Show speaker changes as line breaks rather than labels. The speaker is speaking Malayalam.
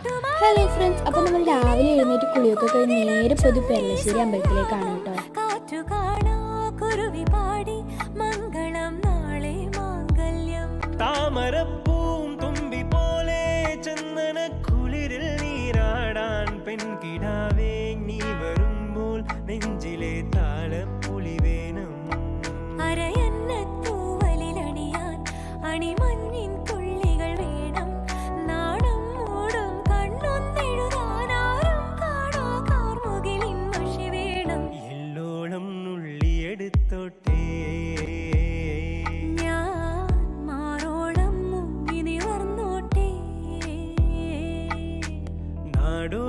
ഹലോ ഫ്രണ്ട്സ്, അപ്പോൾ നമ്മൾ രാവിലെ എഴുന്നേറ്റ് കുളിയൊക്കെ കഴിഞ്ഞ് നേരെ പൊതു പെരളശ്ശേരി അമ്പലത്തിലേക്കാണ് കേട്ടോ.
താമരപ്പൂം തുമ്പി പോലെ ചന്ദന കുളിരിൽ നീരാടാൻ പെൺകിടാവേ നീ വരുമ്പോൾ നെഞ്ചിലെ താളപ്പുളി വേണം.
അരയന്നത്തൂവലിലണിയാൻ അണിമഞ്ഞിൻ തുള്ളികൾ വേണം. നാണം മൂടും കണ്ണൊന്നെഴുതാൻ ആരും കാണാ കാർമുകിലിൻ മഷി വേണം.
എല്ലോളം നുള്ളിയെടുത്തോട്ടേ നാടോ